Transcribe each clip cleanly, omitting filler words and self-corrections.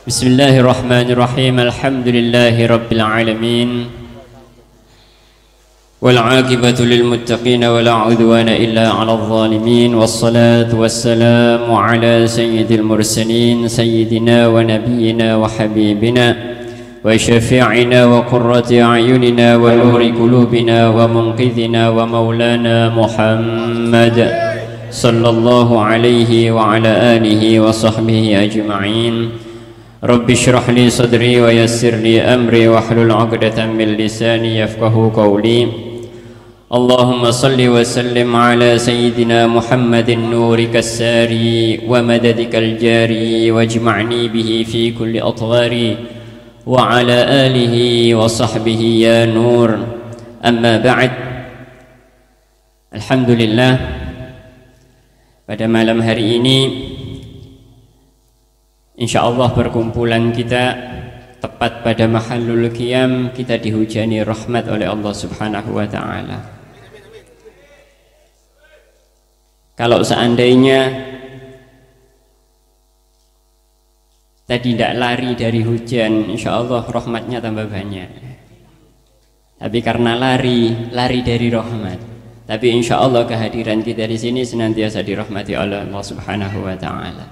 Bismillahirrahmanirrahim. Alhamdulillahi rabbil alamin. Wal 'aqibatu lil muttaqin wa la 'udwana illa 'alal zalimin. Wassalatu wassalamu ala sayyidil mursalin sayyidina wa nabiyyina wa habibina wa syafi'ina wa qurrati a'yunina wa nuri qulubina wa munqidhina wa maulana Muhammad sallallahu alaihi wa ala alihi wa sahbihi ajma'in. Rabbi shrah li sadri wa yassir li amri wa hlul 'uqdatam min lisani yafqahu qawli. Allahumma salli wa sallim ala sayyidina Muhammadin nurika as-sari wa madadika al-jari wajma'ni bihi fi kulli atwari wa ala alihi wa sahbihi ya nur. Amma ba'd. Alhamdulillah, pada malam hari ini insyaallah perkumpulan kita tepat pada mahallul qiyam, kita dihujani rahmat oleh Allah Subhanahu wa taala. Kalau seandainya tadi tidak lari dari hujan, insyaallah rahmatnya tambah banyak. Tapi karena lari dari rahmat. Tapi insyaallah kehadiran kita di sini senantiasa dirahmati oleh Allah Subhanahu wa taala.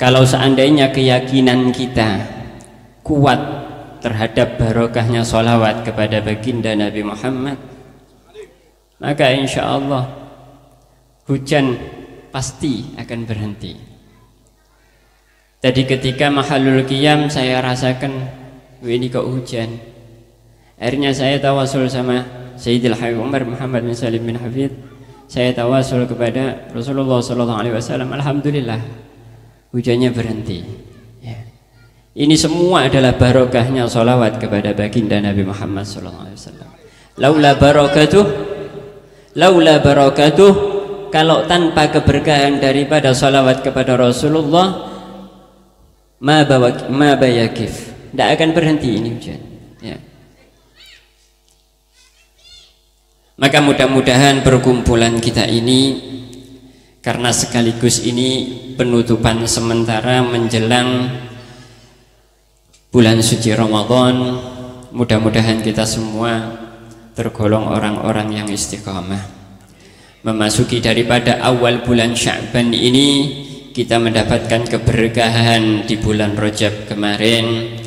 Kalau seandainya keyakinan kita kuat terhadap barokahnya sholawat kepada baginda Nabi Muhammad, maka insya Allah hujan pasti akan berhenti. Jadi ketika mahallul qiyam saya rasakan ini kok hujan, akhirnya saya tawasul sama Sayyidil Habib Umar Muhammad bin Salim bin Hafid. Saya tawasul kepada Rasulullah SAW. Alhamdulillah hujannya berhenti ya. Ini semua adalah barokahnya sholawat kepada baginda Nabi Muhammad SAW. Laula barakatuh, kalau tanpa keberkahan daripada salawat kepada Rasulullah, ma bayakif, tidak akan berhenti ini hujan ya. Maka mudah-mudahan perkumpulan kita ini, karena sekaligus ini penutupan sementara menjelang bulan suci Ramadan, mudah-mudahan kita semua tergolong orang-orang yang istiqamah. Memasuki daripada awal bulan Sya'ban ini, kita mendapatkan keberkahan di bulan Rajab kemarin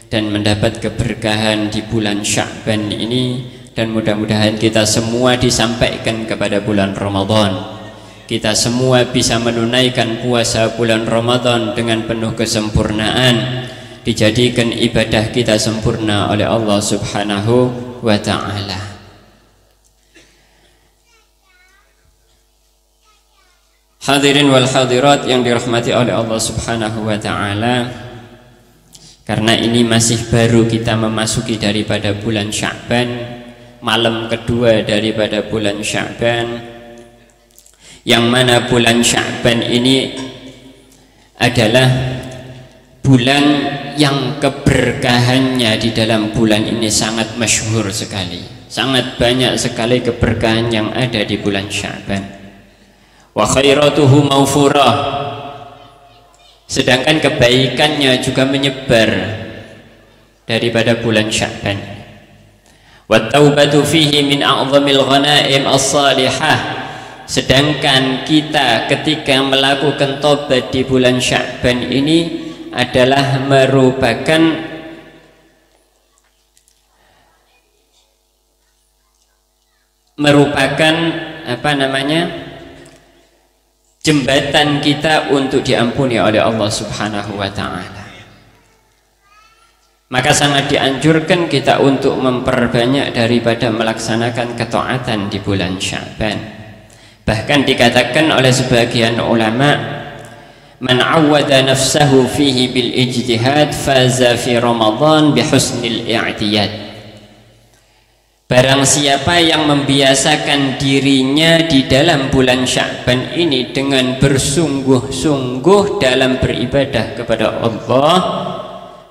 dan mendapat keberkahan di bulan Sya'ban ini, dan mudah-mudahan kita semua disampaikan kepada bulan Ramadan. Kita semua bisa menunaikan puasa bulan Ramadan dengan penuh kesempurnaan, dijadikan ibadah kita sempurna oleh Allah Subhanahu wa ta'ala. Hadirin wal hadirat yang dirahmati oleh Allah Subhanahu wa ta'ala, karena ini masih baru kita memasuki daripada bulan Sya'ban, malam kedua daripada bulan Sya'ban, yang mana bulan Sya'ban ini adalah bulan yang keberkahannya di dalam bulan ini sangat masyhur sekali. Sangat banyak sekali keberkahan yang ada di bulan Sya'ban. Wa khairatuhu mawfurah, sedangkan kebaikannya juga menyebar daripada bulan Sya'ban. Wa taubatu fihi min a'zamil ghanaim as-salihah, sedangkan kita ketika melakukan taubat di bulan Sya'ban ini adalah merupakan apa namanya, jembatan kita untuk diampuni oleh Allah Subhanahu wa ta'ala. Maka sangat dianjurkan kita untuk memperbanyak daripada melaksanakan ketaatan di bulan Sya'ban. Bahkan dikatakan oleh sebagian ulama, man awwada nafsahu fihi bil ijtihad faza fi Ramadan bi husnil i'tiyad. Barang siapa yang membiasakan dirinya di dalam bulan Sya'ban ini dengan bersungguh-sungguh dalam beribadah kepada Allah,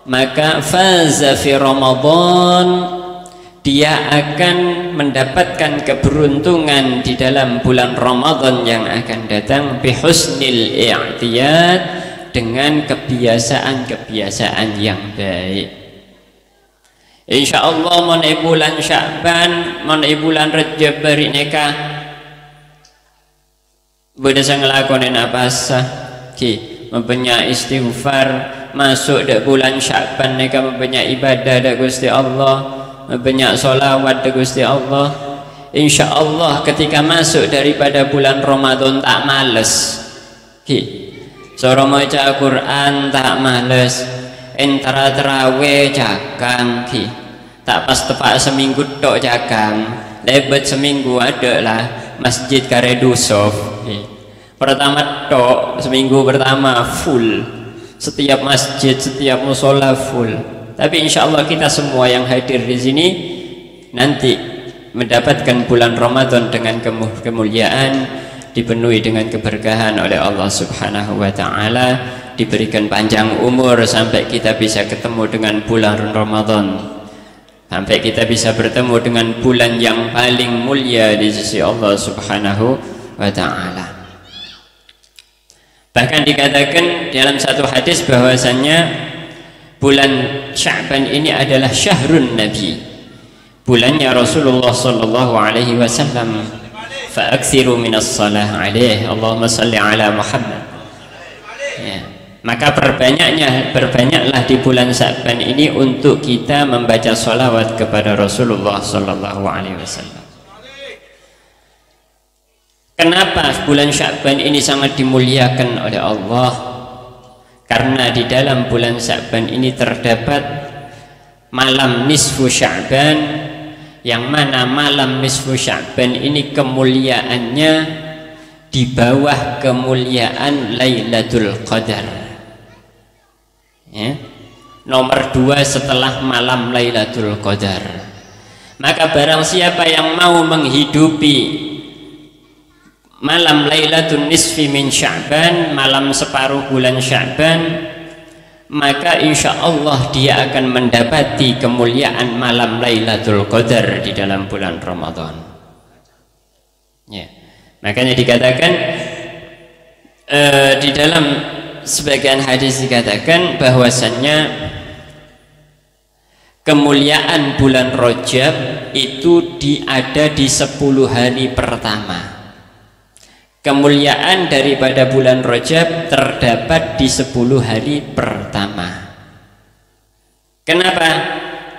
maka faza fi Ramadan, dia akan mendapatkan keberuntungan di dalam bulan Ramadan yang akan datang bihusnil i'tiyad, dengan kebiasaan-kebiasaan yang baik. Insyaallah menai bulan Sya'ban, menai bulan Rajab bari nikah berdasar ngelakonin apa sah ki mempunyai istighfar, masuk dak bulan Sya'ban nikah mempunyai ibadah dak Gusti Allah, mempunyai solawat dak Gusti Allah. Insyaallah ketika masuk daripada bulan Ramadan tak males ki, soro maca Quran tak males, entara terawih jagang ki, tak pas tepat seminggu tok jagang, lebet seminggu ada lah masjid Karedusof pertama tok, seminggu pertama full, setiap masjid, setiap musola full. Tapi insya Allah kita semua yang hadir di sini nanti mendapatkan bulan Ramadan dengan kemuliaan, dipenuhi dengan keberkahan oleh Allah Subhanahu wa Ta'ala, diberikan panjang umur sampai kita bisa ketemu dengan bulan Ramadan, sampai kita bisa bertemu dengan bulan yang paling mulia di sisi Allah Subhanahu wa Ta'ala. Bahkan dikatakan dalam satu hadis bahwasannya bulan Sya'ban ini adalah syahrun Nabi, bulannya Rasulullah sallallahu alaihi wasallam. Fa'aksiru minas salah alaih, Allahumma salli ala Muhammad. Ya. Maka berbanyaklah di bulan Sya'ban ini untuk kita membaca salawat kepada Rasulullah sallallahu alaihi wasallam. Kenapa bulan Sya'ban ini sangat dimuliakan oleh Allah? Karena di dalam bulan Sya'ban ini terdapat malam nisfu Sya'ban, yang mana malam nisfu Sya'ban ini kemuliaannya di bawah kemuliaan Lailatul Qadar, ya, nomor 2 setelah malam Lailatul Qadar. Maka barang siapa yang mau menghidupi malam Lailatul Nisfi min Sya'ban, malam separuh bulan Sya'ban, maka insya Allah dia akan mendapati kemuliaan malam Lailatul Qadar di dalam bulan Ramadan. Ya. Makanya dikatakan di dalam sebagian hadis dikatakan bahwasannya kemuliaan bulan Rajab itu ada di 10 hari pertama. Kemuliaan daripada bulan Rajab terdapat di 10 hari pertama. Kenapa?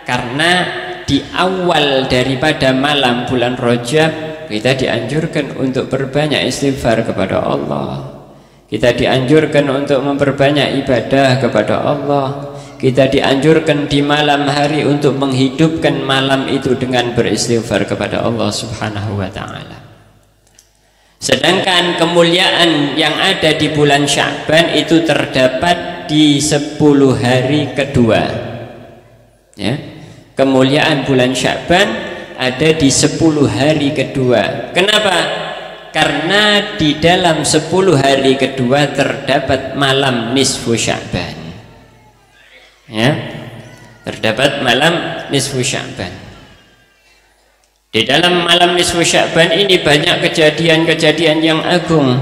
Karena di awal daripada malam bulan Rajab kita dianjurkan untuk berbanyak istighfar kepada Allah. Kita dianjurkan untuk memperbanyak ibadah kepada Allah. Kita dianjurkan di malam hari untuk menghidupkan malam itu dengan beristighfar kepada Allah Subhanahu wa Ta'ala. Sedangkan kemuliaan yang ada di bulan Sya'ban itu terdapat di 10 hari kedua, ya. Kemuliaan bulan Sya'ban ada di 10 hari kedua. Kenapa? Karena di dalam 10 hari kedua terdapat malam nisfu Sya'ban, ya, terdapat malam nisfu Sya'ban. Di dalam malam nisfu Sya'ban ini banyak kejadian-kejadian yang agung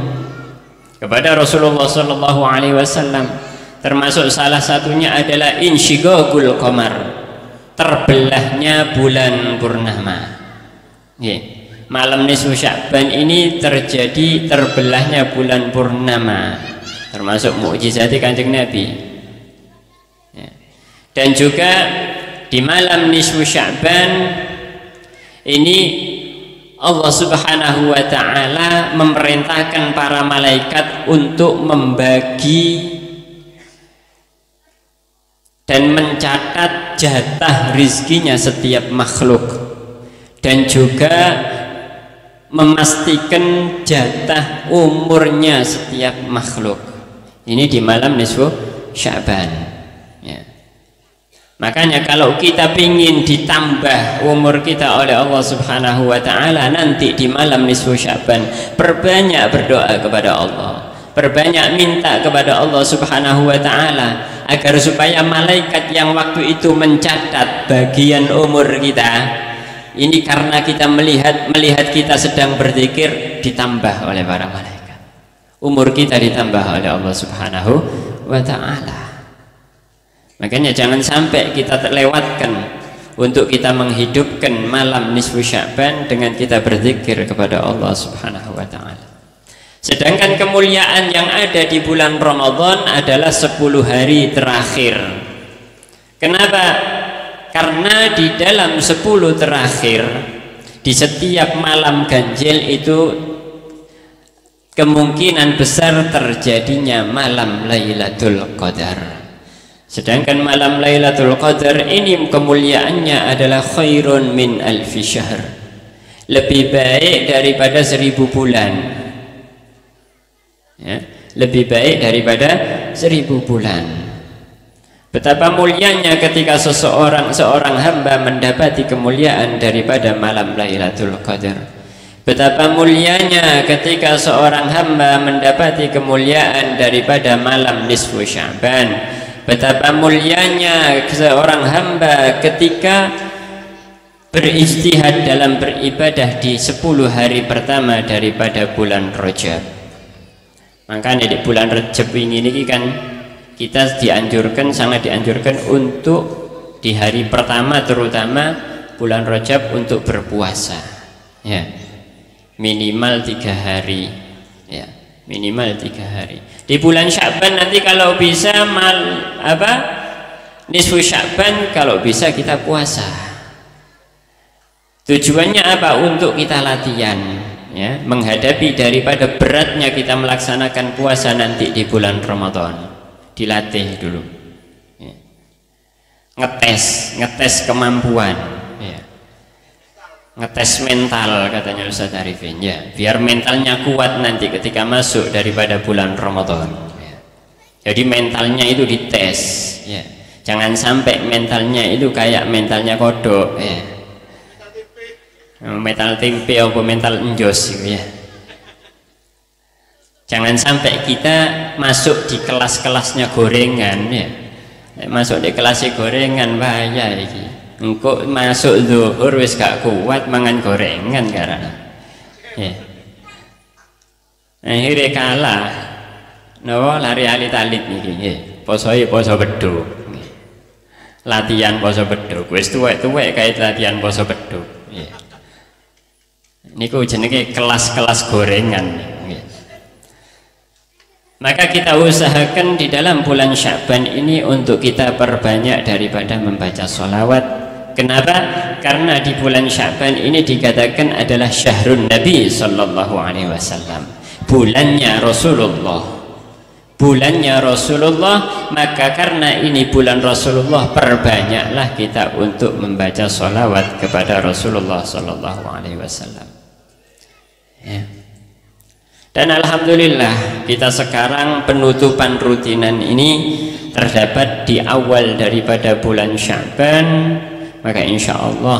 kepada Rasulullah sallallahu alaihi wasallam. Termasuk salah satunya adalah insyighaqul qamar, terbelahnya bulan purnama. Malam nisfu Sya'ban ini terjadi terbelahnya bulan purnama, termasuk mukjizat Kanjeng Nabi. Dan juga di malam nisfu Sya'ban ini Allah Subhanahu wa Ta'ala memerintahkan para malaikat untuk membagi dan mencatat jatah rizkinya setiap makhluk, dan juga memastikan jatah umurnya setiap makhluk. Ini di malam nisfu Sya'ban, ya. Makanya kalau kita ingin ditambah umur kita oleh Allah Subhanahu wa Ta'ala nanti di malam nisfu Sya'ban, perbanyak berdoa kepada Allah, perbanyak minta kepada Allah Subhanahu wa Ta'ala agar supaya malaikat yang waktu itu mencatat bagian umur kita Ini karena kita melihat kita sedang berzikir, ditambah oleh para malaikat. Umur kita ditambah oleh Allah Subhanahu wa ta'ala. Makanya jangan sampai kita terlewatkan untuk kita menghidupkan malam nisfu Sya'ban dengan kita berzikir kepada Allah Subhanahu wa ta'ala. Sedangkan kemuliaan yang ada di bulan Ramadan adalah 10 hari terakhir. Kenapa? Karena di dalam 10 terakhir, di setiap malam ganjil itu kemungkinan besar terjadinya malam Lailatul Qadar. Sedangkan malam Lailatul Qadar ini kemuliaannya adalah khairun min alfi syahr, lebih baik daripada 1000 bulan, ya, lebih baik daripada 1000 bulan. Betapa mulianya ketika seorang hamba mendapati kemuliaan daripada malam Lailatul Qadar. Betapa mulianya ketika seorang hamba mendapati kemuliaan daripada malam nisfu Sya'ban. Betapa mulianya seorang hamba ketika berijtihad dalam beribadah di 10 hari pertama daripada bulan Rajab. Makanya di bulan Rajab ini kan kita sangat dianjurkan untuk di hari pertama, terutama bulan Rajab, untuk berpuasa, ya, minimal 3 hari, ya, minimal 3 hari. Di bulan Sya'ban nanti kalau bisa nisfu Sya'ban kalau bisa kita puasa. Tujuannya apa? Untuk kita latihan, ya, menghadapi daripada beratnya kita melaksanakan puasa nanti di bulan Ramadan. Dilatih dulu, ya. ngetes kemampuan, ya. Ngetes mental katanya Ustaz Arifin, ya, biar mentalnya kuat nanti ketika masuk daripada bulan Ramadan, ya. Jadi mentalnya itu dites, ya. Jangan sampai mentalnya itu kayak mentalnya kodok, ya. Mental tempe atau mental enjos, ya. Jangan sampai kita masuk di kelas-kelasnya gorengan, ya. Masuk di kelasnya gorengan bahaya iki. Engkau masuk zuhur wis gak kuat mangan gorengan karena, ya. Akhirnya kalah, no, lari alit-alit nih, ya. Poso beduk, latihan poso beduk, wis tuwek kait latihan poso beduk, ya. Niku jenenge kelas-kelas gorengan, ya. Maka kita usahakan di dalam bulan Sya'ban ini untuk kita perbanyak daripada membaca sholawat. Kenapa? Karena di bulan Sya'ban ini dikatakan adalah syahrun Nabi Sallallahu Alaihi Wasallam, bulannya Rasulullah, bulannya Rasulullah. Maka karena ini bulan Rasulullah, perbanyaklah kita untuk membaca sholawat kepada Rasulullah Sallallahu Alaihi Wasallam, ya. Dan alhamdulillah kita sekarang penutupan rutinan ini terdapat di awal daripada bulan Sya'ban. Maka insya Allah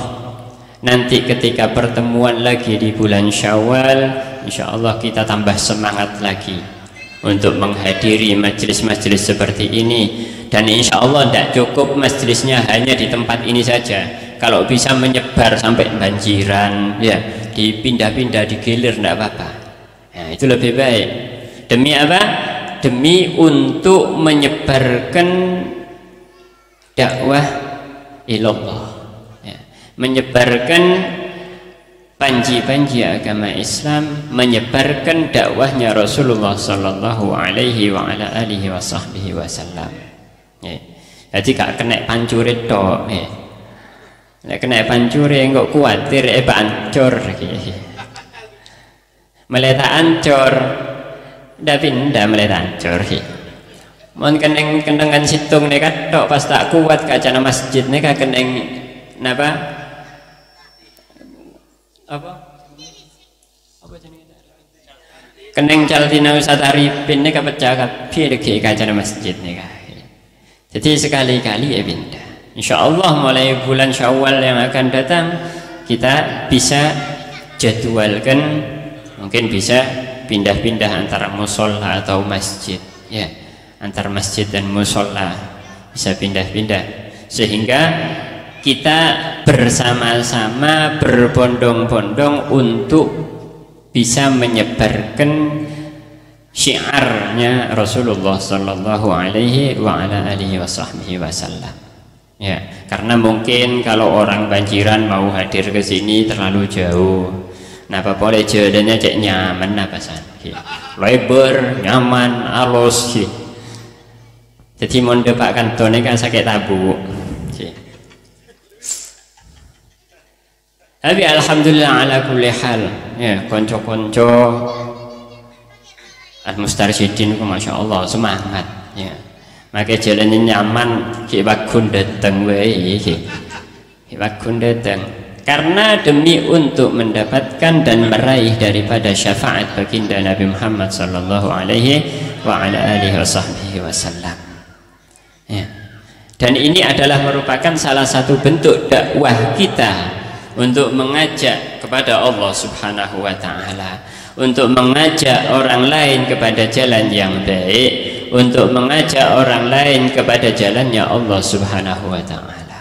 nanti ketika pertemuan lagi di bulan Syawal, insya Allah kita tambah semangat lagi untuk menghadiri majelis-majelis seperti ini. Dan insya Allah tidak cukup majelisnya hanya di tempat ini saja. Kalau bisa menyebar sampai banjiran, ya, dipindah-pindah, digilir, tidak apa-apa. Nah, itu lebih baik. Demi apa? Demi untuk menyebarkan dakwah ilallah, ya. Menyebarkan panji-panji agama Islam, menyebarkan dakwahnya Rasulullah Sallallahu Alaihi Wasallam, ya. Jadi gak kena pancurit toh, ya. Nek kena pancurit kok kuatir pancur, ya. Meletak ancur, ndak pindah meletak ancur. Mon kenengan situng nih kan, tok pas tak kuat kacana masjid nih kan keneng napa? Apa jenis? Keneng caltina Ustaz Arifin nih kepecah kabeh dek kacana masjid nih kan. Jadi sekali-kali ya pindah. Insya Allah mulai bulan Syawal yang akan datang kita bisa jadwalkan. Mungkin bisa pindah-pindah antara musola atau masjid, ya, antar masjid dan musola bisa pindah-pindah, sehingga kita bersama-sama berbondong-bondong untuk bisa menyebarkan syiarnya Rasulullah Sallallahu Alaihi Wasallam. Ya, karena mungkin kalau orang banjiran mau hadir ke sini terlalu jauh. Nah, apa boleh jalannya cek nyaman apa san? Lebar, nyaman, alus. Jadi mau dapatkan done kan sakit tabu. Tapi alhamdulillah ala kulli hal. Ya, konco-konco al-mustarsyidin ku masya Allah semangat. Ya. Maka jalannya nyaman, kibakun datang wae, kibakun datang. Karena demi untuk mendapatkan dan meraih daripada syafaat baginda Nabi Muhammad Sallallahu Alaihi Wasallam. Ya. Dan ini adalah merupakan salah satu bentuk dakwah kita untuk mengajak kepada Allah Subhanahu wa Ta'ala, untuk mengajak orang lain kepada jalan yang baik, untuk mengajak orang lain kepada jalannya Allah Subhanahu wa Ta'ala.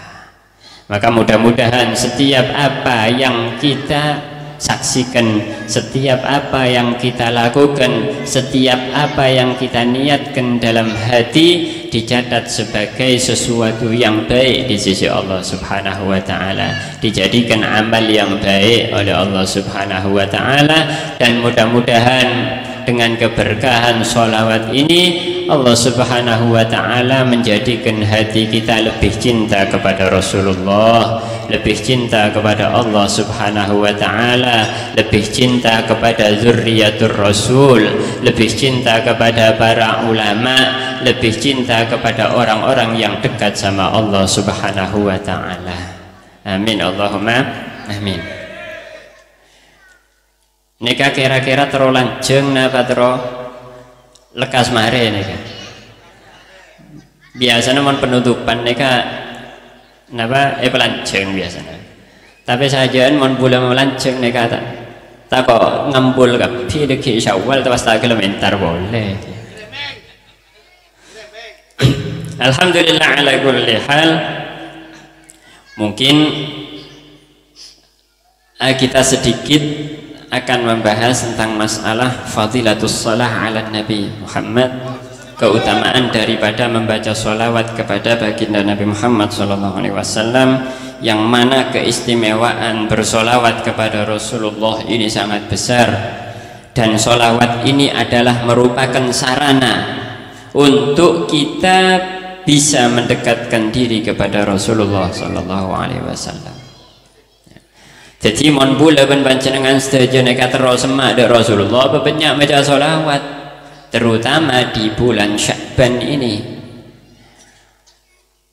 Maka mudah-mudahan setiap apa yang kita saksikan, setiap apa yang kita lakukan, setiap apa yang kita niatkan dalam hati dicatat sebagai sesuatu yang baik di sisi Allah Subhanahu wa Ta'ala, dijadikan amal yang baik oleh Allah Subhanahu wa Ta'ala. Dan mudah-mudahan dengan keberkahan sholawat ini Allah Subhanahu wa Ta'ala menjadikan hati kita lebih cinta kepada Rasulullah, lebih cinta kepada Allah Subhanahu wa Ta'ala, lebih cinta kepada zurriyatur Rasul, lebih cinta kepada para ulama, lebih cinta kepada orang-orang yang dekat sama Allah Subhanahu wa Ta'ala. Amin Allahumma amin. Nika kira-kira terolanjeng napa tero lekas mare nika. Biasanya mon penutupan nika napa pelanjeng biasanya. Tapi sajaan mon bulan melanjeng nika tak kok ngambul kapi deki Syawal terus tak kilometer boleh. Alhamdulillah ala kulli hal. Mungkin kita sedikit akan membahas tentang masalah fadilatus shalah ala Nabi Muhammad, keutamaan daripada membaca sholawat kepada baginda Nabi Muhammad SAW, yang mana keistimewaan bersolawat kepada Rasulullah ini sangat besar. Dan sholawat ini adalah merupakan sarana untuk kita bisa mendekatkan diri kepada Rasulullah SAW. Jadi mon bula ben panjenengan sedaya nek terus semak dek Rasulullah banyak baca sholawat, terutama di bulan Sya'ban ini.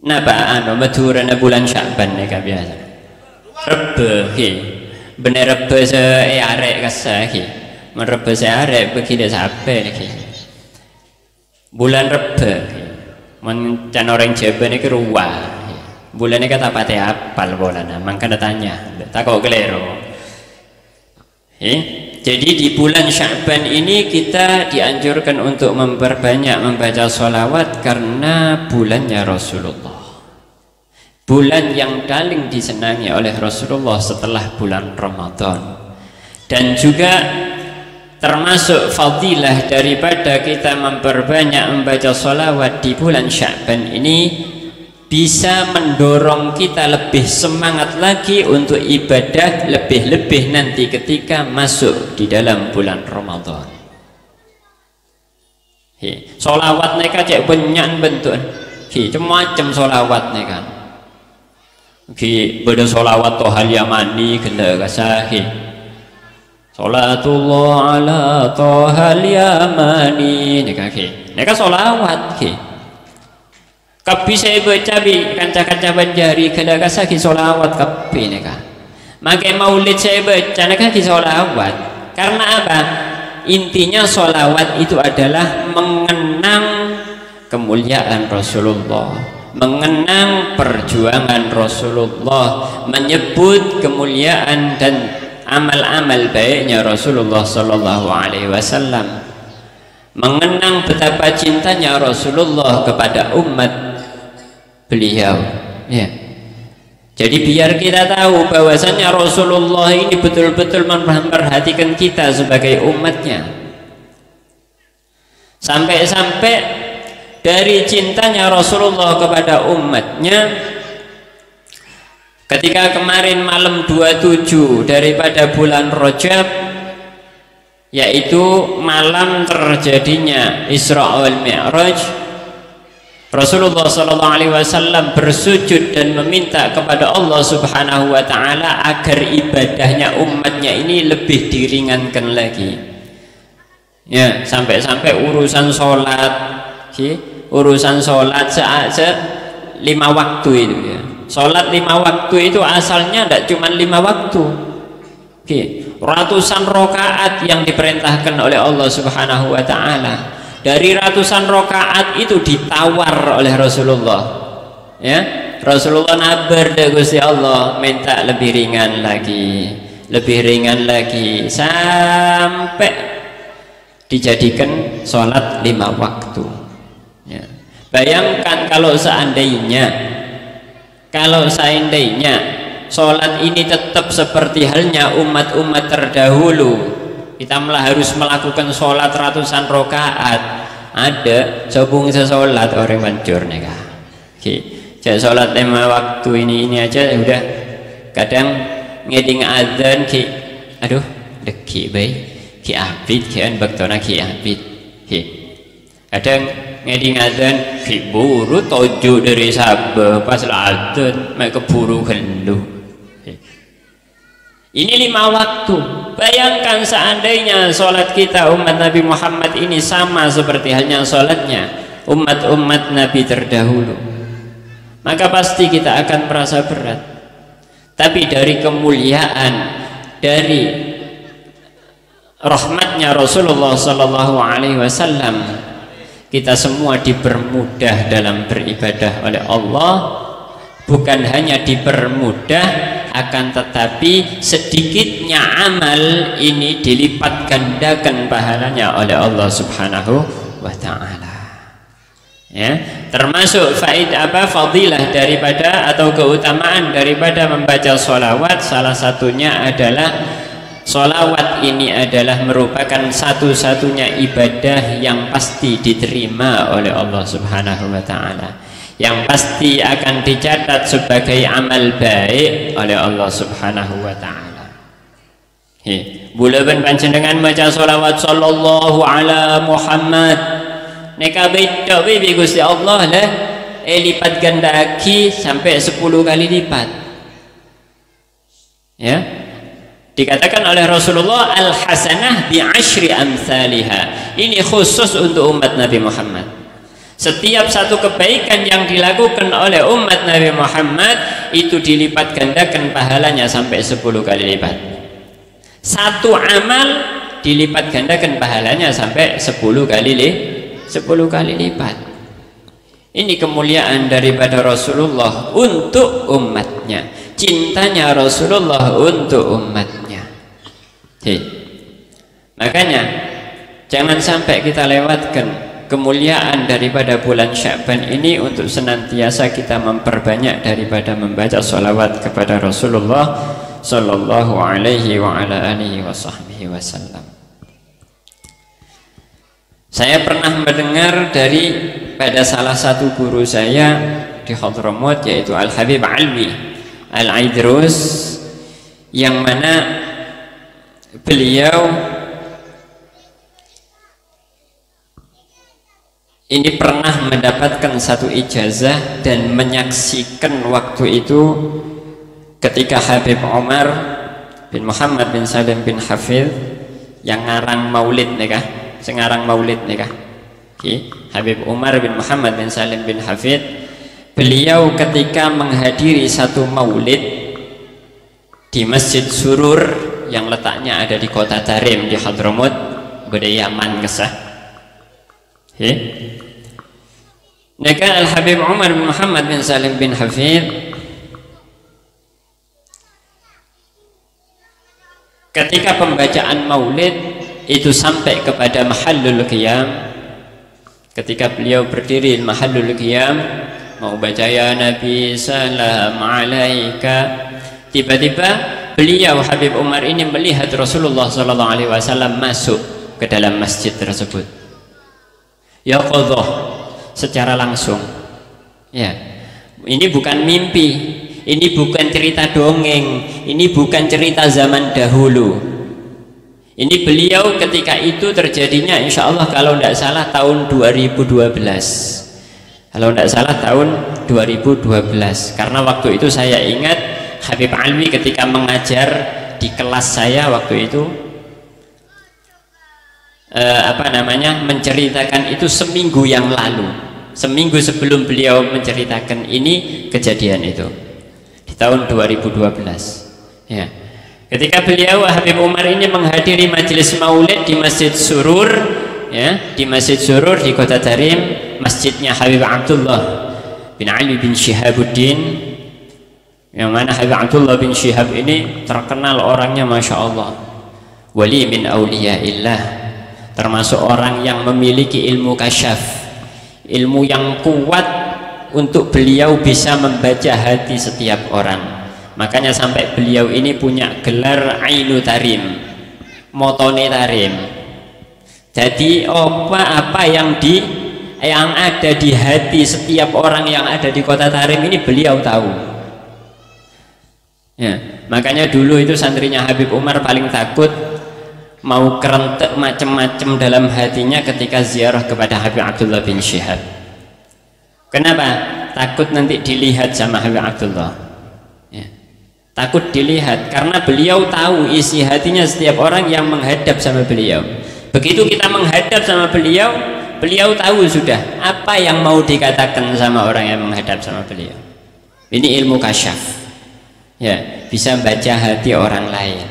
Napa anu madurana bulan Sya'ban nek biasa. Rebe ki. Bener rebe se arek kasah ki. Men rebe se arek begini sampai ki. Bulan Rebe ki. Men can orang Jawa niki ruwah. Bulan ini kata pate apal bulan, maka tanya, tak kau kelero. Jadi di bulan Sya'ban ini kita dianjurkan untuk memperbanyak membaca sholawat karena bulannya Rasulullah, bulan yang paling disenangi oleh Rasulullah setelah bulan Ramadan. Dan juga termasuk fadilah daripada kita memperbanyak membaca sholawat di bulan Sya'ban ini, bisa mendorong kita lebih semangat lagi untuk ibadah lebih-lebih nanti ketika masuk di dalam bulan Ramadan. Sholawat neka cek banyak bentuk, macam sholawat neka. Beda sholawat tohal yamani gila kasah. Sholatullah ala tohal yamani neka sholawat. Kapi saya baca bi kanca-kanca Banjari kada kasah ki solawat kapi neka. Maka maulid saya baca neka ki solawat. Karena apa? Intinya solawat itu adalah mengenang kemuliaan Rasulullah, mengenang perjuangan Rasulullah, menyebut kemuliaan dan amal-amal baiknya Rasulullah Sallallahu Alaihi Wasallam, mengenang betapa cintanya Rasulullah kepada umat beliau. Ya. Jadi biar kita tahu bahwasannya Rasulullah ini betul-betul memperhatikan kita sebagai umatnya. Sampai-sampai dari cintanya Rasulullah kepada umatnya, ketika kemarin malam 27 daripada bulan Rajab, yaitu malam terjadinya Isra wal Mi'raj, Rasulullah SAW bersujud dan meminta kepada Allah Subhanahu wa Ta'ala agar ibadahnya umatnya ini lebih diringankan lagi. Ya, sampai-sampai urusan sholat, urusan sholat lima waktu itu ya. Sholat 5 waktu itu asalnya tidak cuma 5 waktu. Ratusan rakaat yang diperintahkan oleh Allah Subhanahu wa Ta'ala. Dari ratusan rakaat itu ditawar oleh Rasulullah, ya. Rasulullah nabar dari Gusti Allah minta lebih ringan lagi, sampai dijadikan sholat 5 waktu, ya. Bayangkan kalau seandainya sholat ini tetap seperti halnya umat-umat terdahulu, kita malah harus melakukan sholat ratusan rakaat. Ada sobung sesolat orang mancur nih kak. Jadi sholat 5 waktu ini aja udah kadang ngeding adzan aduh deki baik abid baktona abid. Kadang ngeding adzan buru toju dari sabah pas adzan mereka keburu kendu. Ini 5 waktu. Bayangkan seandainya sholat kita umat Nabi Muhammad ini sama seperti halnya sholatnya umat-umat Nabi terdahulu, maka pasti kita akan merasa berat. Tapi dari kemuliaan, dari rahmatnya Rasulullah SAW, kita semua dipermudah dalam beribadah oleh Allah. Bukan hanya dipermudah, akan tetapi sedikitnya amal ini dilipat gandakan pahalanya oleh Allah Subhanahu wa Ta'ala. Ya, termasuk fadilah daripada atau keutamaan daripada membaca sholawat, salah satunya adalah sholawat ini adalah merupakan satu-satunya ibadah yang pasti diterima oleh Allah Subhanahu wa Ta'ala, yang pasti akan dicatat sebagai amal baik oleh Allah Subhanahu wa Ta'ala. Bulan panjenengan maca sholawat sallallahu ala Muhammad, neka beda bibi Gusti Allah lah, lipat gandaki sampai 10 kali lipat. Ya, dikatakan oleh Rasulullah al hasanah bi asyri amsalha. Ini khusus untuk umat Nabi Muhammad. Setiap satu kebaikan yang dilakukan oleh umat Nabi Muhammad itu dilipat gandakan pahalanya sampai 10 kali lipat. Satu amal dilipat gandakan pahalanya sampai 10 kali lipat. Ini kemuliaan daripada Rasulullah untuk umatnya, cintanya Rasulullah untuk umatnya. Makanya jangan sampai kita lewatkan kemuliaan daripada bulan Sya'ban ini untuk senantiasa kita memperbanyak daripada membaca sholawat kepada Rasulullah sallallahu alaihi wa ala alihi wa sahbihi wasallam. Saya pernah mendengar pada salah satu guru saya di Hadramaut, yaitu Al-Habib Alwi Al-Aidrus, yang mana beliau ini pernah mendapatkan satu ijazah dan menyaksikan waktu itu ketika Habib Umar bin Muhammad bin Salim bin Hafidh yang ngarang maulid nikah, sengarang maulid nikah. Habib Umar bin Muhammad bin Salim bin Hafidh, beliau ketika menghadiri satu maulid di Masjid Surur yang letaknya ada di kota Tarim di Hadramaut, budaya Yaman kesah. Maka Al-Habib Umar bin Muhammad bin Salim bin Hafidh ketika pembacaan maulid itu sampai kepada mahallul qiyam, ketika beliau berdiri mahallul qiyam, mau baca ya Nabi salam alaika. Tiba-tiba beliau Habib Umar ini melihat Rasulullah SAW masuk ke dalam masjid tersebut. Yaqadhah, secara langsung. Ya, ini bukan mimpi, ini bukan cerita dongeng, ini bukan cerita zaman dahulu. Ini beliau ketika itu terjadinya insya Allah kalau tidak salah tahun 2012. Kalau tidak salah tahun 2012. Karena waktu itu saya ingat Habib Alwi ketika mengajar di kelas saya waktu itu menceritakan itu seminggu yang lalu, seminggu sebelum beliau menceritakan ini kejadian itu di tahun 2012 ya. Ketika beliau Habib Umar ini menghadiri majelis maulid di Masjid Surur ya, di Masjid Surur di Kota Tarim, masjidnya Habib Abdullah bin Ali bin Syihabuddin, yang mana Habib Abdullah bin Syihab ini terkenal orangnya Masya Allah, wali min awliyaillah, termasuk orang yang memiliki ilmu kasyaf, ilmu yang kuat untuk beliau bisa membaca hati setiap orang. Makanya sampai beliau ini punya gelar Ainu Tarim, motone Tarim. Jadi apa yang ada di hati setiap orang yang ada di kota Tarim ini beliau tahu. Ya, makanya dulu itu santrinya Habib Umar paling takut mau kerentek macam-macam dalam hatinya ketika ziarah kepada Habib Abdullah bin Syihab. Kenapa? Takut nanti dilihat sama Habib Abdullah ya. Takut dilihat karena beliau tahu isi hatinya setiap orang yang menghadap sama beliau. Begitu kita menghadap sama beliau, beliau tahu sudah apa yang mau dikatakan sama orang yang menghadap sama beliau. Ini ilmu kasyaf ya, bisa baca hati orang lain.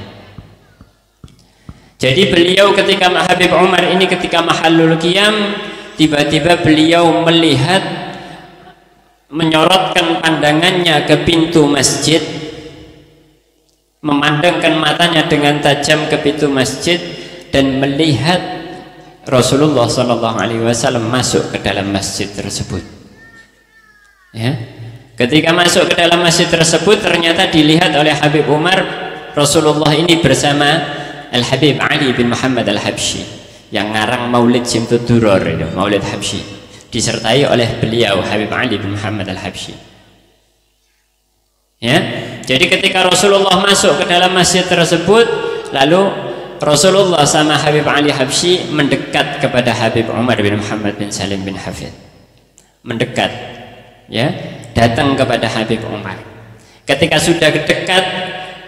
Jadi beliau ketika Habib Umar ini ketika mahallul qiyam, tiba-tiba beliau melihat, menyorotkan pandangannya ke pintu masjid, memandangkan matanya dengan tajam ke pintu masjid dan melihat Rasulullah SAW masuk ke dalam masjid tersebut ya. Ketika masuk ke dalam masjid tersebut ternyata dilihat oleh Habib Umar Rasulullah ini bersama Al-Habib Ali bin Muhammad Al-Habsyi yang ngarang Maulid Simtud Duror itu, Maulid Habsyi, disertai oleh beliau Habib Ali bin Muhammad Al-Habsyi ya. Jadi ketika Rasulullah masuk ke dalam masjid tersebut, lalu Rasulullah sama Habib Ali Habsyi mendekat kepada Habib Umar bin Muhammad bin Salim bin Hafid, mendekat ya, datang kepada Habib Umar. Ketika sudah dekat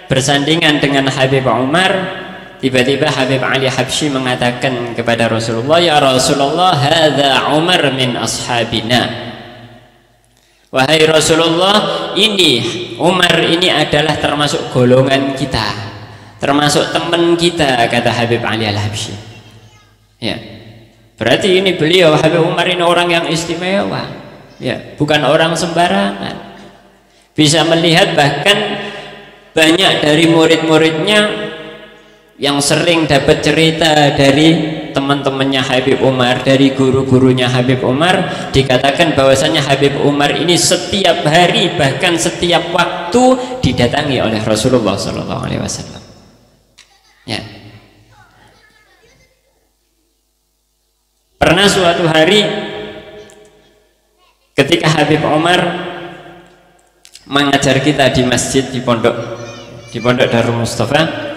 bersandingan dengan Habib Umar, tiba-tiba Habib Ali Habsyi mengatakan kepada Rasulullah, ya Rasulullah, hadza Umar min ashabina. Wahai Rasulullah, ini Umar ini adalah termasuk golongan kita, termasuk teman kita, kata Habib Ali Al-Habsyi ya. Berarti ini beliau Habib Umar ini orang yang istimewa ya, bukan orang sembarangan. Bisa melihat bahkan banyak dari murid-muridnya yang sering dapat cerita dari teman-temannya Habib Umar, dari guru-gurunya Habib Umar, dikatakan bahwasanya Habib Umar ini setiap hari bahkan setiap waktu didatangi oleh Rasulullah SAW ya. Pernah suatu hari ketika Habib Umar mengajar kita di masjid di pondok Darul Mustafa,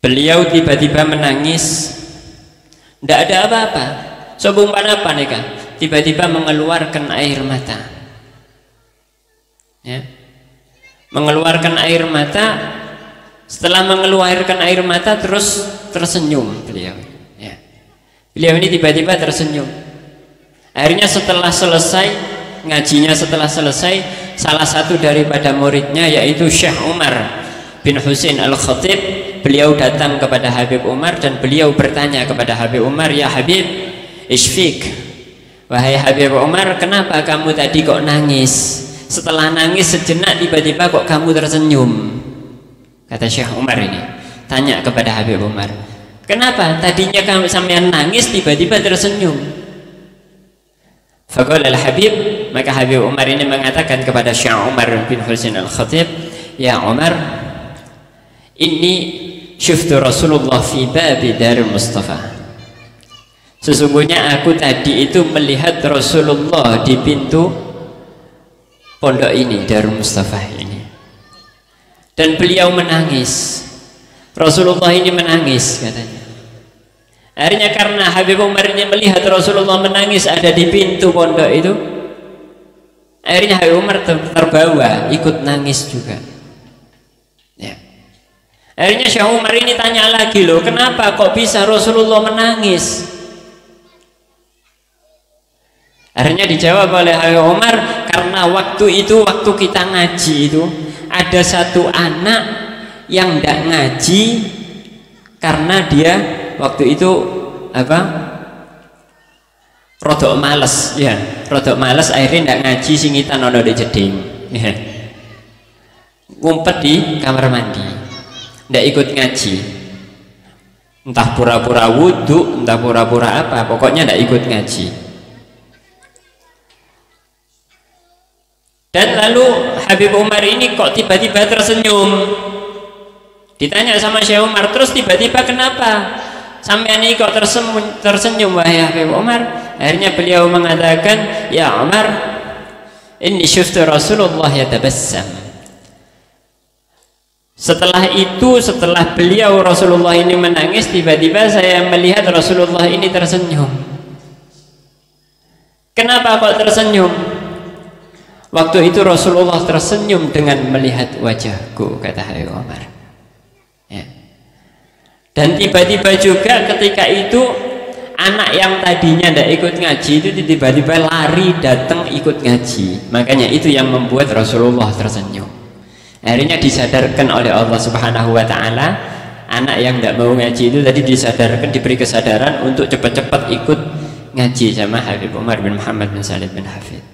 beliau tiba-tiba menangis, tidak ada apa-apa, sobumpan apa nih kak, tiba-tiba mengeluarkan air mata ya. Mengeluarkan air mata, setelah mengeluarkan air mata terus tersenyum beliau ya. Beliau ini tiba-tiba tersenyum. Akhirnya setelah selesai ngajinya, setelah selesai, salah satu daripada muridnya yaitu Syekh Umar bin Husain Al-Khatib, beliau datang kepada Habib Umar dan beliau bertanya kepada Habib Umar, ya Habib, isfik, wahai Habib Umar, kenapa kamu tadi kok nangis? Setelah nangis sejenak tiba-tiba kok kamu tersenyum? Kata Syekh Umar ini tanya kepada Habib Umar, kenapa tadinya kamu sampean nangis tiba-tiba tersenyum? Faqala al-Habib, maka Habib Umar ini mengatakan kepada Syekh Umar bin Husain al-Khatib, ya Umar, inni syuftu Rasulullah fi babi Darul Mustafa. Sesungguhnya aku tadi itu melihat Rasulullah di pintu pondok ini, Darul Mustafa ini, dan beliau menangis. Rasulullah ini menangis katanya. Akhirnya karena Habib Umar ini melihat Rasulullah menangis ada di pintu pondok itu, akhirnya Habib Umar terbawa ikut nangis juga. Ya. Akhirnya Syekh Umar ini tanya lagi, loh kenapa kok bisa Rasulullah menangis? Akhirnya dijawab oleh Habib Umar, karena waktu itu, waktu kita ngaji itu, ada satu anak yang tidak ngaji karena dia waktu itu rodok males, ya, rodok males, akhirnya tidak ngaji, singitan ono di jeding, ya. Ngumpet di kamar mandi, tidak ikut ngaji, entah pura-pura wudhu, entah pura-pura apa, pokoknya tidak ikut ngaji. Dan lalu Habib Umar ini kok tiba-tiba tersenyum. Ditanya sama Syekh Umar, terus tiba-tiba kenapa sampean ini kok tersenyum wahai Habib Umar? Akhirnya beliau mengatakan, ya Umar, inni syuftu Rasulullah yatabassam. Setelah itu, setelah beliau Rasulullah ini menangis, tiba-tiba saya melihat Rasulullah ini tersenyum. Kenapa kok tersenyum? Waktu itu Rasulullah tersenyum dengan melihat wajahku, kata Habib Umar. Ya. Dan tiba-tiba juga ketika itu anak yang tadinya tidak ikut ngaji itu tiba-tiba lari datang ikut ngaji. Makanya itu yang membuat Rasulullah tersenyum. Akhirnya disadarkan oleh Allah Subhanahu wa Ta'ala, anak yang tidak mau ngaji itu tadi disadarkan, diberi kesadaran untuk cepat-cepat ikut ngaji sama Habib Umar bin Muhammad bin Salim bin Hafid.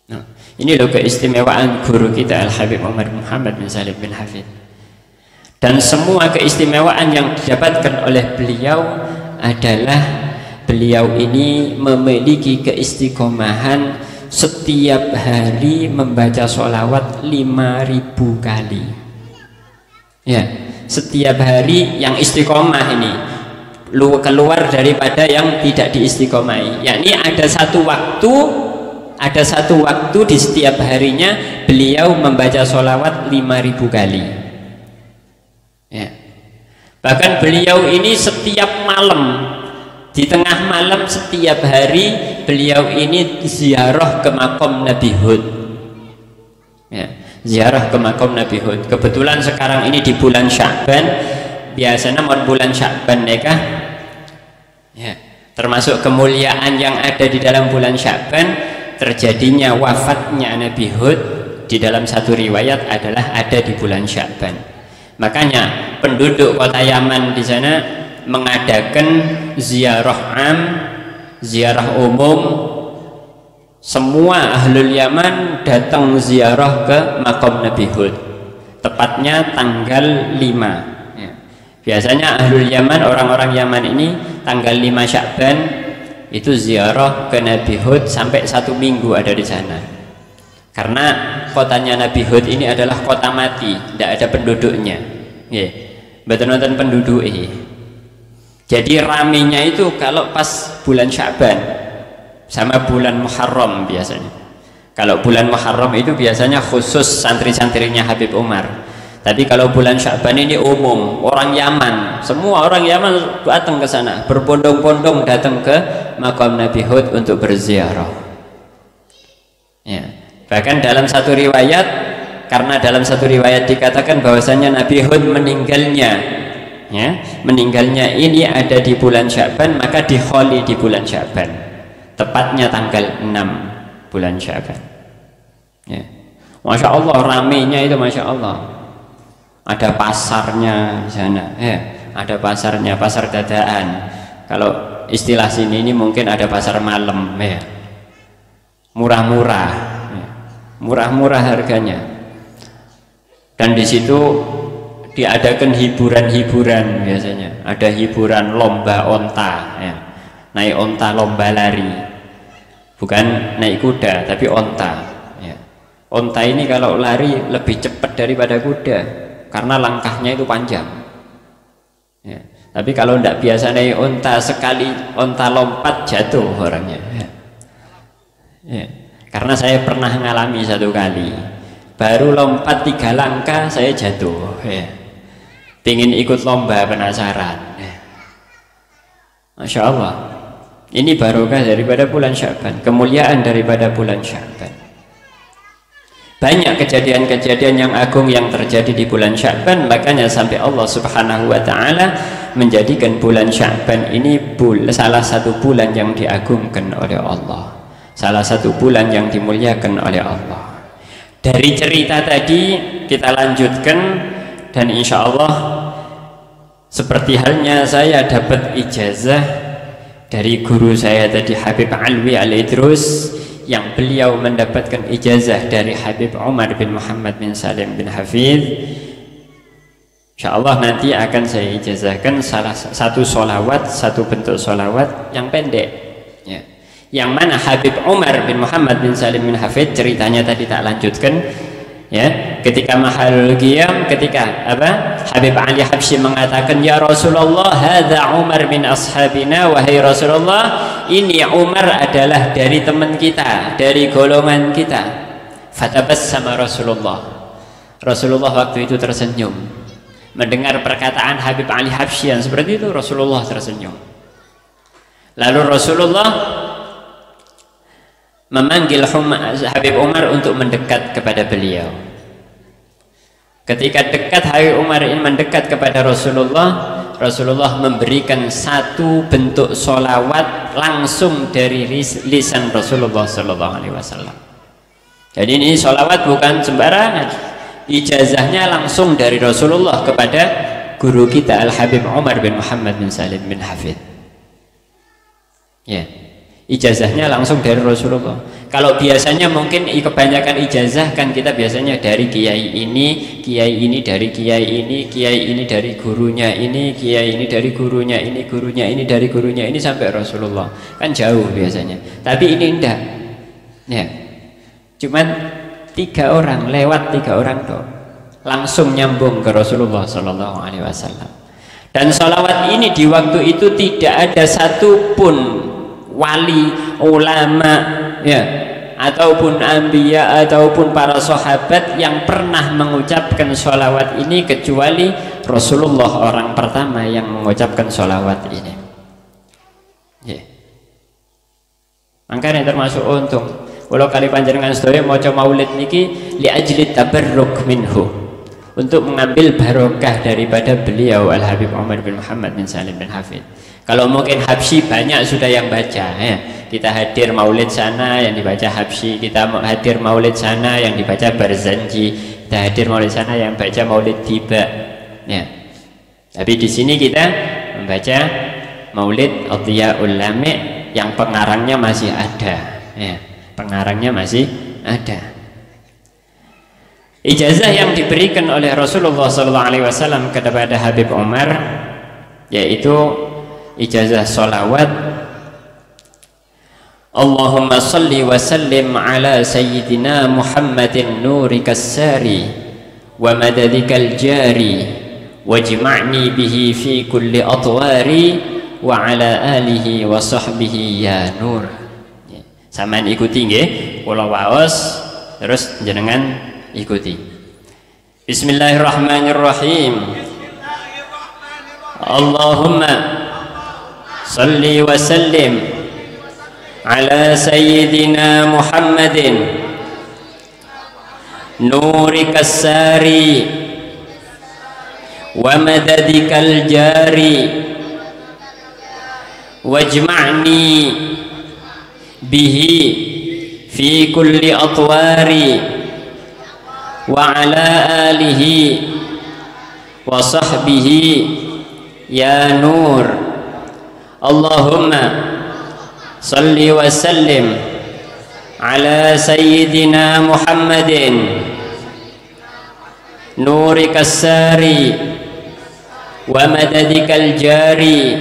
Nah, ini loh keistimewaan guru kita Al-Habib Umar bin Muhammad bin Salim bin Hafid. Dan semua keistimewaan yang didapatkan oleh beliau adalah beliau ini memiliki keistiqomahan setiap hari membaca sholawat 5.000 kali. Ya, setiap hari yang istiqomah ini keluar daripada yang tidak diistiqomahi. Yakni ada satu waktu di setiap harinya beliau membaca sholawat 5.000 kali. Ya. Bahkan beliau ini setiap malam, di tengah malam setiap hari beliau ini ziarah ke makam Nabi Hud. Ya, ziarah ke makam Nabi Hud. Kebetulan sekarang ini di bulan Sya'ban, biasanya mau bulan Sya'ban nikah. Ya, termasuk kemuliaan yang ada di dalam bulan Sya'ban, terjadinya wafatnya Nabi Hud di dalam satu riwayat adalah ada di bulan Sya'ban. Makanya penduduk kota Yaman di sana mengadakan ziarah am, ziarah umum. Semua ahlul Yaman datang ziarah ke makam Nabi Hud, tepatnya tanggal 5. Ya. Biasanya ahlul Yaman, orang-orang Yaman ini tanggal 5 Sya'ban itu ziarah ke Nabi Hud sampai 1 minggu ada di sana. Karena kotanya Nabi Hud ini adalah kota mati, tidak ada penduduknya. Ya, betul nonton penduduk ini. Jadi ramenya itu kalau pas bulan Sya'ban sama bulan Muharram biasanya. Kalau bulan Muharram itu biasanya khusus santri-santrinya Habib Umar. Tapi kalau bulan Sya'ban ini umum, orang Yaman, semua orang Yaman datang ke sana, berbondong-bondong datang ke makam Nabi Hud untuk berziarah. Ya. Bahkan dalam satu riwayat, karena dalam satu riwayat dikatakan bahwasanya Nabi Hud meninggalnya, ya, meninggalnya ini ada di bulan Sya'ban, maka dikholi di bulan Sya'ban, tepatnya tanggal 6 bulan Sya'ban. Ya. Masya Allah, ramenya itu Masya Allah. Ada pasarnya di sana, ada pasarnya, pasar dadaan. Kalau istilah sini ini mungkin ada pasar malam, ya. Murah-murah, ya. Murah-murah harganya. Dan di situ diadakan hiburan-hiburan biasanya. Ada hiburan lomba onta, ya. Naik onta lomba lari. bukan naik kuda tapi onta ya. Onta ini kalau lari lebih cepat daripada kuda karena langkahnya itu panjang ya. Tapi kalau tidak biasa naik onta, sekali onta lompat jatuh orangnya ya. Ya. Karena saya pernah mengalami satu kali, baru lompat 3 langkah saya jatuh ya. Pingin ikut lomba, penasaran ya. Masya Allah, ini barokah daripada bulan Sya'ban, kemuliaan daripada bulan Sya'ban. Banyak kejadian-kejadian yang agung yang terjadi di bulan Sya'ban, makanya sampai Allah Subhanahu wa ta'ala menjadikan bulan Sya'ban ini salah satu bulan yang diagungkan oleh Allah, salah satu bulan yang dimuliakan oleh Allah. Dari cerita tadi kita lanjutkan, dan insya Allah seperti halnya saya dapat ijazah dari guru saya tadi, Habib Alwi Al-Idrus, yang beliau mendapatkan ijazah dari Habib Umar bin Muhammad bin Salim bin Hafidh. Insyaallah nanti akan saya ijazahkan salah satu sholawat, satu bentuk sholawat yang pendek ya. Yang mana Habib Umar bin Muhammad bin Salim bin Hafidh ceritanya tadi tak lanjutkan ya. Ketika Mahalul Qiyam, ketika Habib Ali Habsyi mengatakan, ya Rasulullah, hadza Umar min ashabina, wahai Rasulullah, ini Umar adalah dari teman kita, dari golongan kita. Fatabassama Rasulullah. Rasulullah waktu itu tersenyum. Mendengar perkataan Habib Ali Habsyi yang seperti itu, Rasulullah tersenyum. Lalu Rasulullah memanggil Habib Umar untuk mendekat kepada beliau. Ketika dekat, Habib Umar ini mendekat kepada Rasulullah, Rasulullah memberikan satu bentuk sholawat langsung dari lisan Rasulullah Sallallahu Alaihi Wasallam. Jadi ini sholawat bukan sembarangan, ijazahnya langsung dari Rasulullah kepada guru kita Al Habib Umar bin Muhammad bin Salim bin Hafidh ya. Ijazahnya langsung dari Rasulullah. Kalau biasanya mungkin kebanyakan ijazah kan kita biasanya dari kiai ini dari kiai ini, kiai ini dari gurunya ini, kiai ini dari gurunya ini, gurunya ini dari gurunya ini sampai Rasulullah. Kan jauh biasanya. Tapi ini enggak. Ya. Cuman 3 orang, lewat 3 orang toh. Langsung nyambung ke Rasulullah Sallallahu Alaihi Wasallam. Dan sholawat ini di waktu itu tidak ada satupun wali, ulama ya, ataupun anbiya, ataupun para sahabat yang pernah mengucapkan sholawat ini kecuali Rasulullah orang pertama yang mengucapkan sholawat ini ya. Makanya termasuk untung kalau kali panjenengan sedaya maca maulid niki li ajli tabarruk minhu, untuk mengambil barokah daripada beliau Al Habib Umar bin Muhammad bin Salim bin Hafidh. Kalau mungkin Habsyi banyak sudah yang baca ya. Kita hadir maulid sana yang dibaca Habsyi, kita hadir maulid sana yang dibaca Barzanji, kita hadir maulid sana yang baca maulid Tiba ya. Tapi di sini kita membaca maulid Adhiyaul Lami' yang pengarangnya masih ada ya. Pengarangnya masih ada. Ijazah yang diberikan oleh Rasulullah SAW kepada Habib Umar yaitu ijazah sholawat, Allahumma salli wa sallim ala sayyidina Muhammadin nurikas sari wa madadikal jari wajma'ni bihi fi kulli atwari wa ala alihi wa sahbihi ya nur. Samaan ikuti nggih, kula waos terus jenengan ikuti. Bismillahirrahmanirrahim. Allahumma salli wa sallim ala sayyidina Muhammadin nurikas sari wa madadikal jari wajma'ni bihi fi kulli atwari wa ala alihi wa sahbihi ya nur. Allahumma salli wa sallim ala sayyidina Muhammadin nurikas sari wa madadikal jari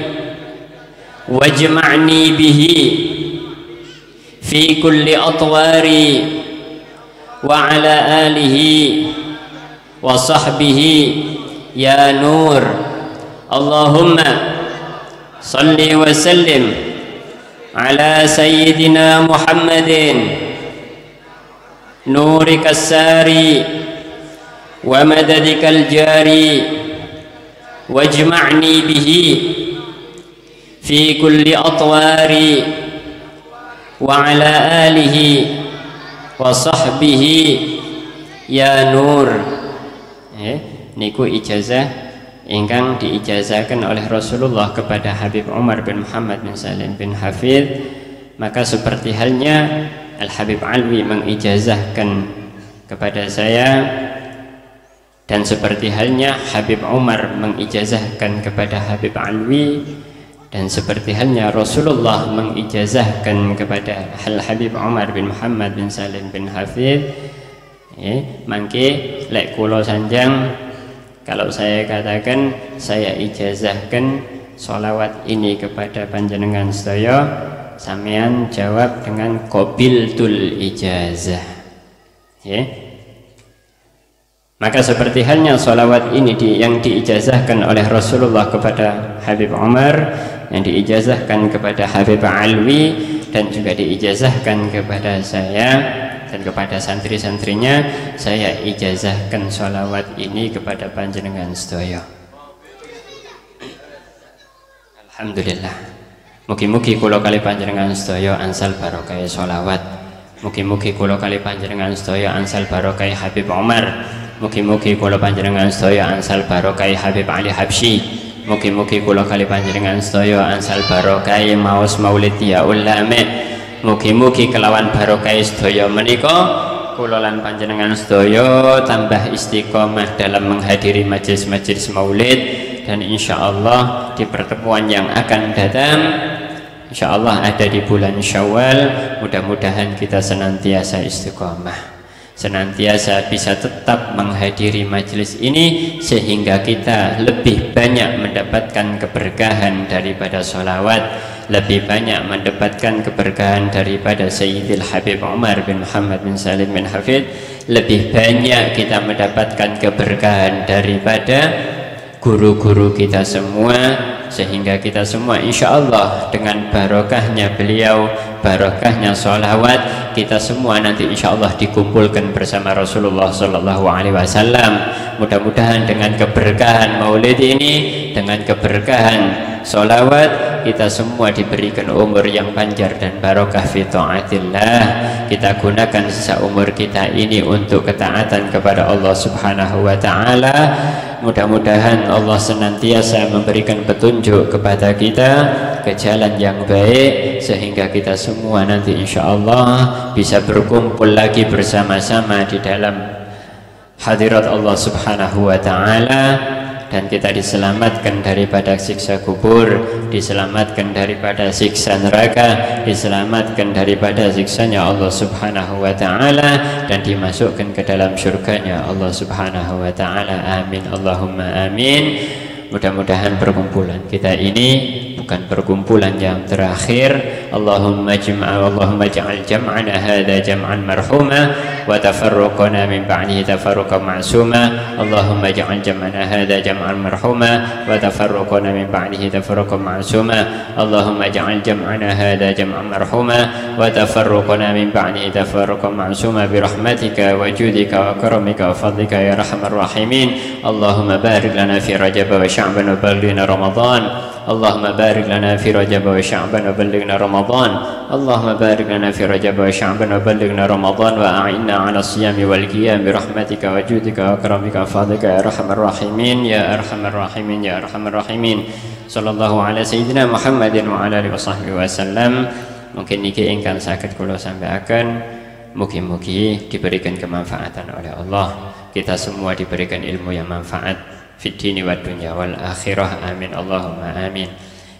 wajma'ni bihi في كل أطوار وعلى آله وصحبه يا نور اللهم صل وسلم على سيدنا محمد نورك الساري ومددك الجاري واجمعني به في كل أطوار وعلى آله وصحبه يا نور. Niku ijazah ingkang diijazahkan oleh Rasulullah kepada Habib Umar bin Muhammad bin Salim bin Hafidh. Maka seperti halnya Al Habib Alwi mengijazahkan kepada saya, dan seperti halnya Habib Umar mengijazahkan kepada Habib Alwi, dan seperti halnya Rasulullah mengijazahkan kepada Al Habib Umar bin Muhammad bin Salim bin Hafidh. Mangke lek kula sanjang, kalau saya katakan saya ijazahkan sholawat ini kepada panjenengan sedaya, sampean jawab dengan qabiltul ijazah. Maka seperti halnya sholawat ini yang diijazahkan oleh Rasulullah kepada Habib Umar, yang diijazahkan kepada Habib Alwi, dan juga diijazahkan kepada saya dan kepada santri-santrinya, saya ijazahkan sholawat ini kepada panjenengan sedaya. Alhamdulillah. Mugi-mugi kula kali panjenengan sedaya ansal barokah sholawat. Mugi-mugi kula kali panjenengan sedaya ansal barokah Habib Umar. Mugi-mugi kula panjenengan sedaya ansal barokah Habib Ali Habsyi. Mugi-mugi kula kali panjenengan sedaya ansal barokah maos Maulid ya ulama. Mugi-mugi kelawan barokah sedaya menika kula lan panjenengan sedaya tambah istiqomah dalam menghadiri majelis-majelis Maulid, dan insyaallah di pertemuan yang akan datang insyaallah ada di bulan Syawal, mudah-mudahan kita senantiasa istiqomah, senantiasa bisa tetap menghadiri majelis ini sehingga kita lebih banyak mendapatkan keberkahan daripada sholawat, lebih banyak mendapatkan keberkahan daripada Sayyidil Habib Umar bin Muhammad bin Salim bin Hafidh, lebih banyak kita mendapatkan keberkahan daripada guru-guru kita semua, sehingga kita semua insya Allah dengan barokahnya beliau, barokahnya sholawat, kita semua nanti insya Allah dikumpulkan bersama Rasulullah Sallallahu Alaihi Wasallam. Mudah-mudahan dengan keberkahan Maulid ini, dengan keberkahan sholawat, kita semua diberikan umur yang panjang dan barokah fi ta'atillah. Kita gunakan sisa umur kita ini untuk ketaatan kepada Allah Subhanahu wa Ta'ala. Mudah-mudahan Allah senantiasa memberikan petunjuk kepada kita ke jalan yang baik, sehingga kita semua nanti insya Allah bisa berkumpul lagi bersama-sama di dalam hadirat Allah Subhanahu wa Ta'ala, dan kita diselamatkan daripada siksa kubur, diselamatkan daripada siksa neraka, diselamatkan daripada siksanya Allah Subhanahu wa Ta'ala, dan dimasukkan ke dalam syurganya Allah Subhanahu wa Ta'ala. Amin Allahumma amin. Mudah-mudahan perkumpulan kita ini bukan perkumpulan yang terakhir. Allahumma ja'al jam'ana hadha jam'an marhuma wa tafarruqana min ba'dihi tafarruqan ma'suma. Allahumma ja'al jam'ana hadha jam'an marhuma wa tafarruqana min ba'dihi tafarruqan ma'suma. Allahumma ja'al jam'ana hadha jam'an marhuma wa tafarruqana min ba'dihi tafarruqan ma'suma bi rahmatika wa judika wa karamika wa fadlika ya arhamar rahimin. Allahumma barik lana fi Rajab wa Sya'ban wa ballighna Ramadan. Allahumma barik lana fi Rajab wa Sya'ban wa ballighna Ramadan. Allahumma barik lana fi Rajab wa Sya'ban wa ballighna Ramadan wa a'inna 'ala siyami wal qiyam bi rahmatika wa judika wa karamika wa fadlika ya arhamar rahimin ya arhamar rahimin ya arhamar rahimin. Sallallahu ala sayyidina Muhammadin wa ala alihi wasahbihi wasallam. Mungkin niki ingkang saged kula sampaikan, mugi-mugi diberikan kemanfaatan oleh Allah, kita semua diberikan ilmu yang manfaat fid dini wad dunya wal akhirah. Amin Allahumma amin.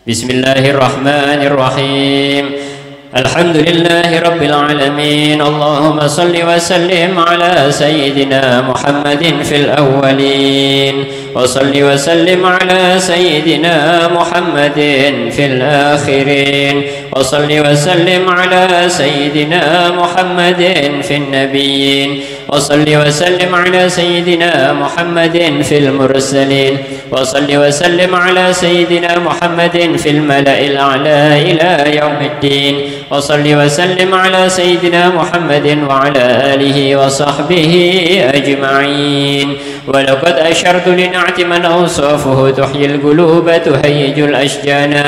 Bismillahirrahmanirrahim. Alhamdulillahi rabbil alamin. Allahumma salli wa sallim ala sayyidina Muhammadin fil awwalin wa salli wa sallim ala sayyidina Muhammadin fil akhirin وصل وسلم على سيدنا محمد في النبيين وصل وسلم على سيدنا محمد في المرسلين وصل وسلم على سيدنا محمد في الملأ الأعلى إلى يوم الدين وصل وسلم على سيدنا محمد وعلى آله وصحبه أجمعين. ولقد أشرت لنعت من أوصافه تحيي القلوب تهيج الأشجان،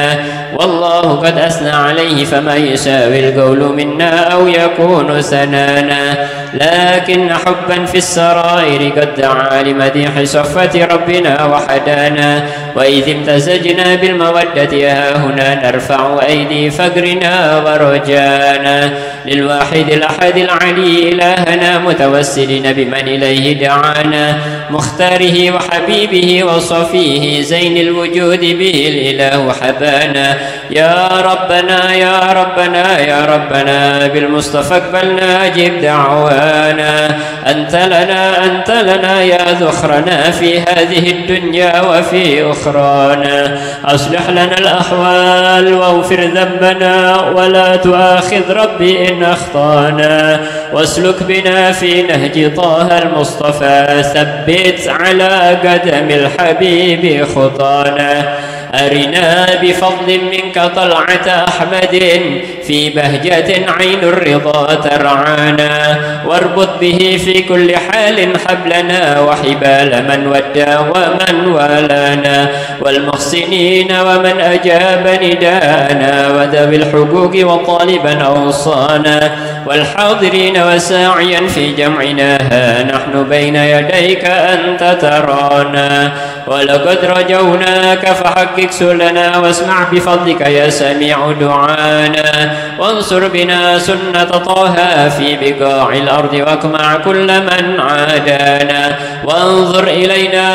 والله قد أثنى عليه فما يساوي القول منا أو يكون ثنانا، لكن حبا في السرائر قد دعا لمديح صفة ربنا وحدانا. وإذ امتزجنا بالمودة ها هنا نرفع أيدي فقرنا ورجانا للواحد الأحد العلي إلهنا متوسلين بمن إليه دعانا، مختاره وحبيبه وصفيه زين الوجود به الإله حبانا. يا ربنا يا ربنا يا ربنا بالمصطفى اقبلنا أجب دعوانا، أنت لنا يا ذخرنا في هذه الدنيا وفي أخرانا. أصلح لنا الأحوال واغفر ذنبنا ولا تؤاخذ ربي إن أخطانا، واسلك بنا في نهج طه المصطفى ثبت على قدم الحبيب خطانا. أرنا بفضل منك طلعة أحمد في بهجة عين الرضا ترعانا، واربط به في كل حال حبلنا وحبال من ودى ومن والانا، والمحسنين ومن أجاب نداءنا، وذوي الحقوق وطالبا أوصانا، والحاضرين وساعيا في جمعنا ها نحن بين يديك أنت ترانا. ولقد رجوناك فحقق سلنا واسمع بفضلك يا سميع دعانا، وانصر بنا سنة طه في بقاع الأرض واقمع كل من عادانا، وانظر إلينا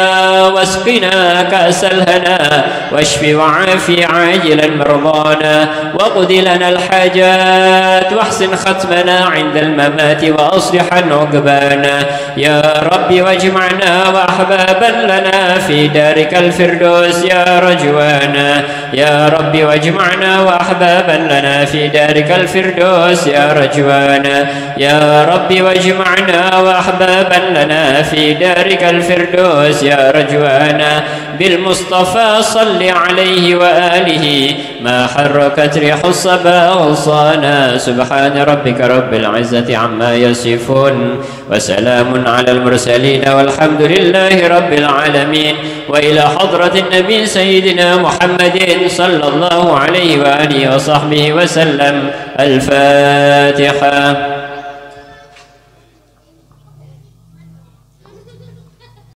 واسقنا كأس الهنا، واشف وعافي عاجلا مرضانا، وقض لنا الحاجات واحسن ختمنا عند الممات وأصلح عقبانا. يا رب واجمعنا وأحبابا لنا في دارك الفردوس يا رجوانا، يا رب واجمعنا وأحبابا لنا في دارك الفردوس يا رجوانا، يا رب واجمعنا وأحبابا لنا في دارك الفردوس يا رجوانا. بالمصطفى صل عليه وآله ما حركت ريح الصبا أغصانا. سبحان ربك رب العزة عما يصفون وسلام على المرسلين والحمد لله رب العالمين. وإلى حضرة النبي سيدنا محمد صلى الله عليه وآله وصحبه وسلم. الفاتحة.